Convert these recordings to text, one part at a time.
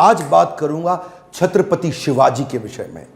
आज बात करूंगा छत्रपति शिवाजी के विषय में।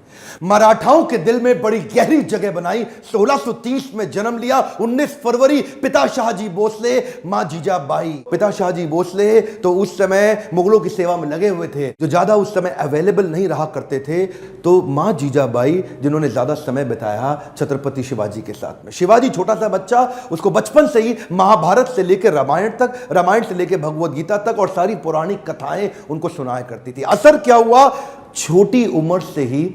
मराठाओं के दिल में बड़ी गहरी जगह बनाई। 1630 में जन्म लिया। 19 फरवरी पिता शाहजी भोसले, मां जीजाबाई। पिता शाहजी भोसले तो उस समय मुगलों की सेवा में लगे हुए थे, जो ज्यादा उस समय अवेलेबल नहीं रहा करते थे। तो मां जीजाबाई जिन्होंने ज्यादा समय बिताया छत्रपति शिवाजी के साथ में। शिवाजी छोटा सा बच्चा, उसको बचपन से ही महाभारत से लेकर रामायण तक, रामायण से लेकर भगवद गीता तक और सारी पौराणिक कथाएं उनको सुनाया करती थी। असर क्या हुआ, छोटी उम्र से ही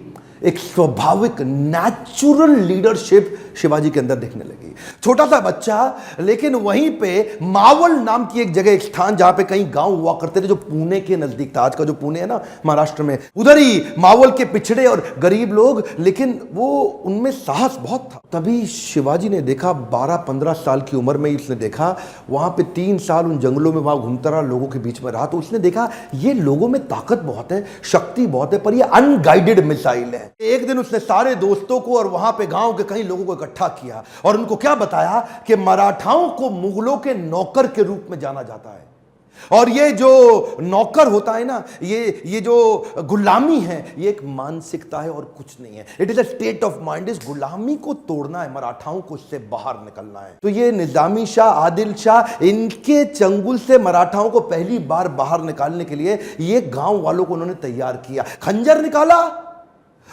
एक स्वाभाविक नेचुरल लीडरशिप शिवाजी के अंदर दिखने लगी। छोटा सा बच्चा, लेकिन वहीं पे मावल नाम की एक जगह, एक स्थान जहां पे कई गांव हुआ करते थे, जो पुणे के नजदीक था। आज का जो पुणे है ना महाराष्ट्र में, उधर ही मावल के पिछड़े और गरीब लोग, लेकिन वो उनमें साहस बहुत था। तभी शिवाजी ने देखा, 12-15 साल की उम्र में ही उसने देखा, वहां पे 3 साल उन जंगलों में वहां घूमता रहा, लोगों के बीच में रहा, तो उसने देखा ये लोगों में ताकत बहुत है, शक्ति बहुत है, पर ये अनगाइडेड मिसाइल है। एक दिन उसने सारे दोस्तों को और वहां पे गांव के कई लोगों को इकट्ठा किया और उनको क्या बताया कि मराठाओं को मुगलों के नौकर के रूप में जाना जाता है, और ये जो नौकर होता है ना, ये जो गुलामी है, ये एक मानसिकता है और कुछ नहीं है। It is a state of mind. इस गुलामी को तोड़ना है, मराठाओं को इससे बाहर निकलना है। तो ये निजामी शाह, आदिल शाह, इनके चंगुल से मराठाओं को पहली बार बाहर निकालने के लिए ये गांव वालों को उन्होंने तैयार किया। खंजर निकाला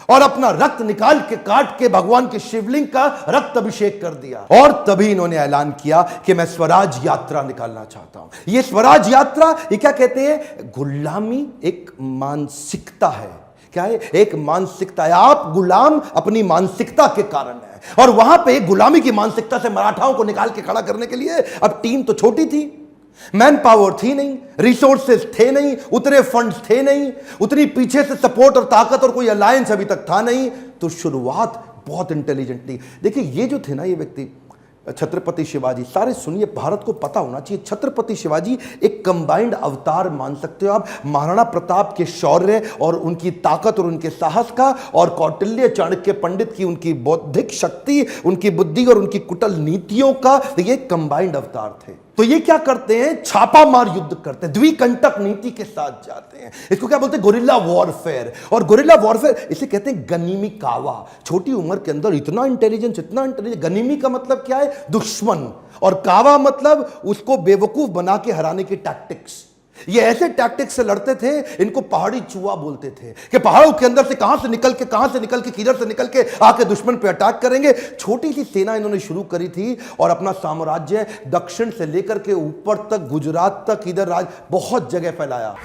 और अपना रक्त निकाल के काट के भगवान के शिवलिंग का रक्त अभिषेक कर दिया, और तभी इन्होंने ऐलान किया कि मैं स्वराज यात्रा निकालना चाहता हूं। ये स्वराज यात्रा, ये क्या कहते हैं, गुलामी एक मानसिकता है। क्या है? एक मानसिकता है। आप गुलाम अपनी मानसिकता के कारण है, और वहां पे गुलामी की मानसिकता से मराठाओं को निकाल के खड़ा करने के लिए, अब टीम तो छोटी थी, मैन पावर थी नहीं, रिसोर्सेज थे नहीं, उतने फंड्स थे नहीं, उतनी पीछे से सपोर्ट और ताकत और कोई अलायंस अभी तक था नहीं। तो शुरुआत बहुत इंटेलिजेंटली, देखिए ये जो थे ना, ये व्यक्ति छत्रपति शिवाजी, सारे सुनिए, भारत को पता होना चाहिए, छत्रपति शिवाजी एक कंबाइंड अवतार मान सकते हो आप, महाराणा प्रताप के शौर्य और उनकी ताकत और उनके साहस का, और कौटिल्य चाणक्य पंडित की उनकी बौद्धिक शक्ति, उनकी बुद्धि और उनकी कुटिल नीतियों का ये कंबाइंड अवतार थे। तो ये क्या करते हैं, छापा मार युद्ध करते हैं, द्विकंटक नीति के साथ जाते हैं। इसको क्या बोलते हैं, गोरिल्ला वॉरफेयर। और गोरिल्ला वॉरफेयर इसे कहते हैं गनीमी कावा। छोटी उम्र के अंदर इतना इंटेलिजेंस, इतना इंटेलिजेंस। गनीमी का मतलब क्या है, दुश्मन, और कावा मतलब उसको बेवकूफ बना के हराने की टैक्टिक्स। ये ऐसे टैक्टिक्स से लड़ते थे, इनको पहाड़ी चूहा बोलते थे, कि पहाड़ों के अंदर से कहां से निकल के किधर से निकल के आके दुश्मन पे अटैक करेंगे। छोटी सी सेना इन्होंने शुरू करी थी, और अपना साम्राज्य दक्षिण से लेकर के ऊपर तक, गुजरात तक, इधर बहुत जगह फैलाया।